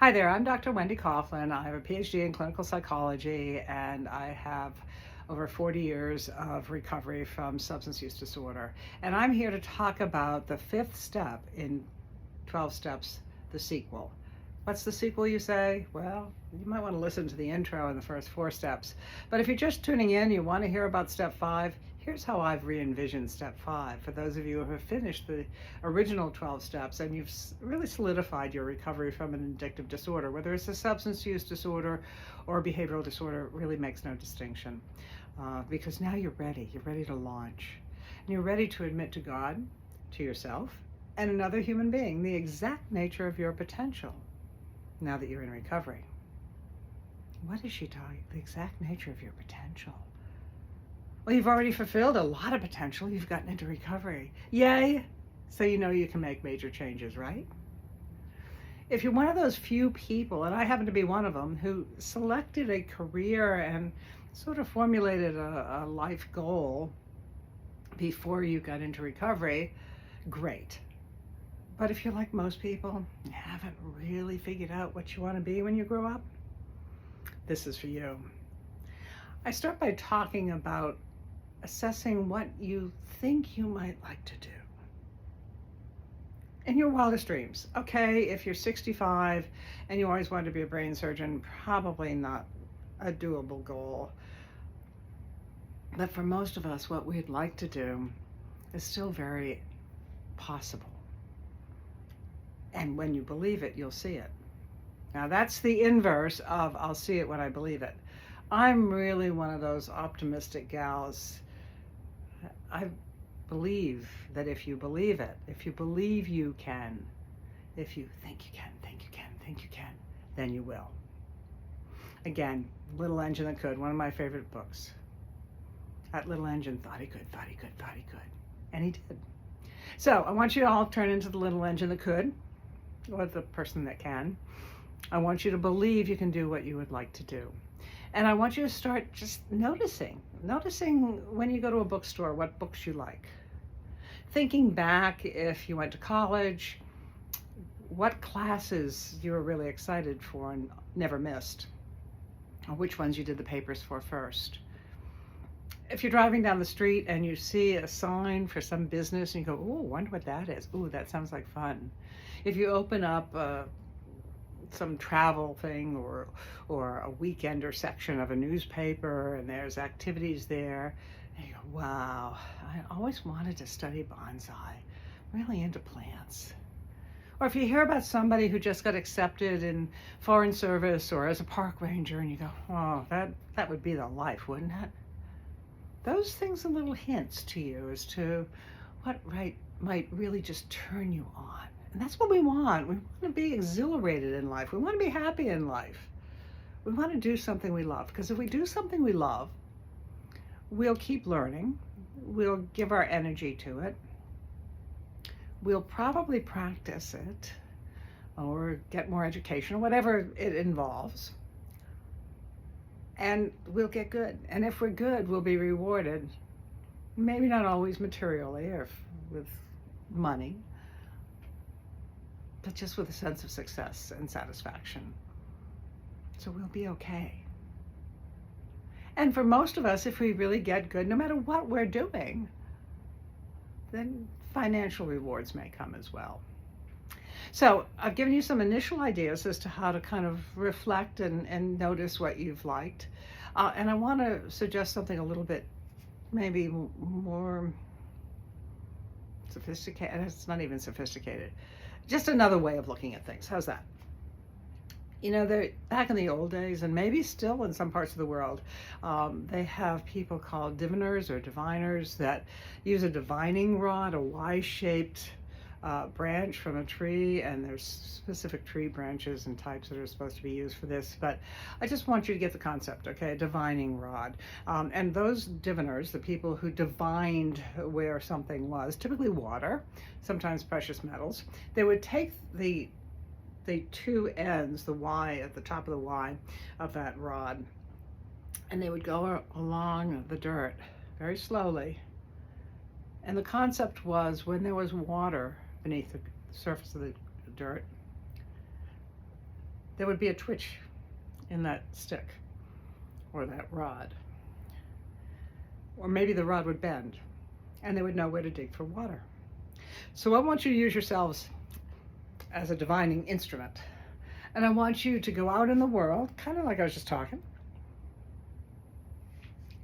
Hi there, I'm Dr. Wendy Coughlin. I have a PhD in clinical psychology and I have over 40 years of recovery from substance use disorder. And I'm here to talk about the fifth step in 12 Steps, the sequel. What's the sequel, you say? Well, you might want to listen to the intro and the first four steps. But if you're just tuning in, you want to hear about step five, here's how I've re-envisioned step five. For those of you who have finished the original 12 steps and you've really solidified your recovery from an addictive disorder, whether it's a substance use disorder or a behavioral disorder, really makes no distinction. Because now you're ready. You're ready to launch. And you're ready to admit to God, to yourself, and another human being the exact nature of your potential now that you're in recovery. What is she talking? The exact nature of your potential. Well, you've already fulfilled a lot of potential. You've gotten into recovery. Yay! So you know you can make major changes, right? If you're one of those few people, and I happen to be one of them, who selected a career and sort of formulated a life goal before you got into recovery, great. But if you're like most people, you haven't really figured out what you want to be when you grow up, this is for you. I start by talking about assessing what you think you might like to do in your wildest dreams. Okay, if you're 65 and you always wanted to be a brain surgeon, probably not a doable goal. But for most of us, what we'd like to do is still very possible. And when you believe it, you'll see it. Now that's the inverse of I'll see it when I believe it. I'm really one of those optimistic gals. I believe that if you believe it, if you believe you can, if you think you can, think you can, then you will. Again, Little Engine That Could, one of my favorite books. That little engine thought he could, thought he could, thought he could. And he did. So I want you to all turn into the little engine that could, or the person that can. I want you to believe you can do what you would like to do. And I want you to start just noticing when you go to a bookstore, what books you like. Thinking back if you went to college, what classes you were really excited for and never missed, or which ones you did the papers for first. If you're driving down the street and you see a sign for some business and you go, "Ooh, wonder what that is. Ooh, that sounds like fun." If you open up some travel thing or a weekender section of a newspaper and there's activities there, and you go, "Wow, I always wanted to study bonsai. Really into plants." Or if you hear about somebody who just got accepted in foreign service or as a park ranger and you go, "Oh, that would be the life, wouldn't it?" Those things are little hints to you as to what might really just turn you on. And that's what we want. We want to be exhilarated in life. We want to be happy in life. We want to do something we love. Because if we do something we love, we'll keep learning. We'll give our energy to it. We'll probably practice it or get more education or whatever it involves. And we'll get good. And if we're good, we'll be rewarded. Maybe not always materially or with money, but just with a sense of success and satisfaction. So we'll be okay. And for most of us, if we really get good, no matter what we're doing, then financial rewards may come as well. So I've given you some initial ideas as to how to kind of reflect and notice what you've liked. And I want to suggest something a little bit maybe more sophisticated. It's not even sophisticated. Just another way of looking at things. How's that? You know, back in the old days, and maybe still in some parts of the world, they have people called diviners or diviners that use a divining rod, a Y-shaped branch from a tree, and there's specific tree branches and types that are supposed to be used for this, but I just want you to get the concept, okay? A divining rod. And those diviners, the people who divined where something was, typically water, sometimes precious metals, they would take the two ends, the Y at the top of the Y of that rod, and they would go along the dirt very slowly. And the concept was when there was water beneath the surface of the dirt, there would be a twitch in that stick or that rod. Or maybe the rod would bend and they would know where to dig for water. So I want you to use yourselves as a divining instrument. And I want you to go out in the world, kind of like I was just talking,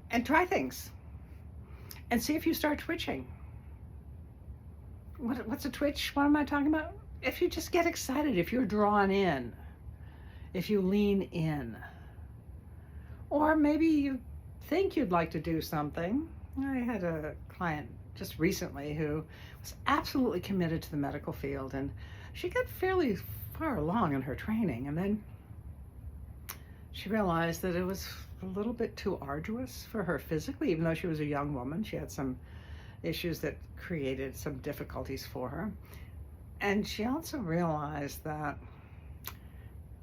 and try things and see if you start twitching. What's a twitch? What am I talking about? If you just get excited, if you're drawn in, if you lean in, or maybe you think you'd like to do something. I had a client just recently who was absolutely committed to the medical field, and she got fairly far along in her training, and then she realized that it was a little bit too arduous for her physically. Even though she was a young woman, she had some issues that created some difficulties for her. And she also realized that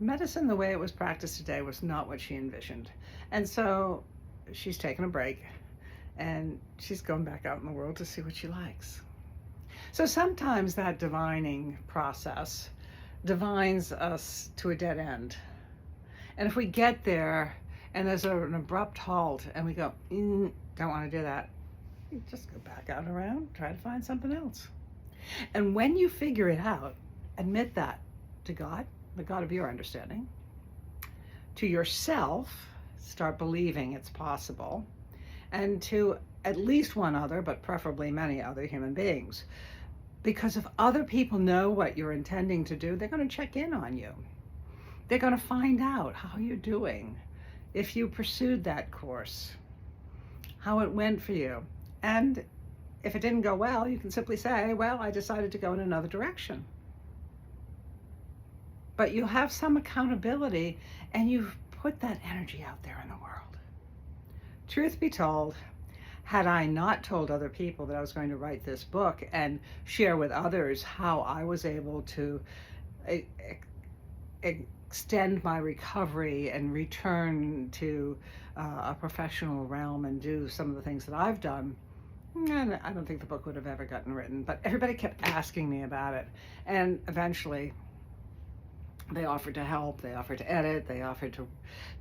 medicine, the way it was practiced today, was not what she envisioned. And so she's taken a break and she's going back out in the world to see what she likes. So sometimes that divining process divines us to a dead end. And if we get there and there's an abrupt halt and we go, don't want to do that, you just go back out around, try to find something else. And when you figure it out, admit that to God, the God of your understanding, to yourself, start believing it's possible, and to at least one other, but preferably many other human beings. Because if other people know what you're intending to do, they're going to check in on you. They're going to find out how you're doing, if you pursued that course, how it went for you. And if it didn't go well, you can simply say, well, I decided to go in another direction. But you have some accountability and you've put that energy out there in the world. Truth be told, had I not told other people that I was going to write this book and share with others how I was able to extend my recovery and return to a professional realm and do some of the things that I've done, I don't think the book would have ever gotten written. But everybody kept asking me about it. And eventually they offered to help, they offered to edit, they offered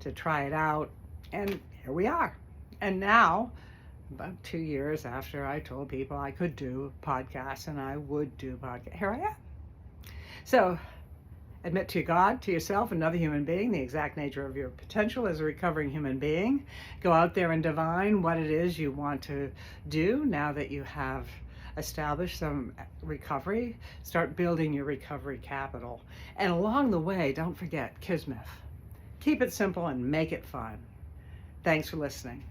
to try it out. And here we are. And now, about 2 years after I told people I could do podcasts and I would do podcasts, here I am. So admit to God, to yourself, another human being, the exact nature of your potential as a recovering human being. Go out there and divine what it is you want to do now that you have established some recovery. Start building your recovery capital. And along the way, don't forget Kismet. Keep it simple and make it fun. Thanks for listening.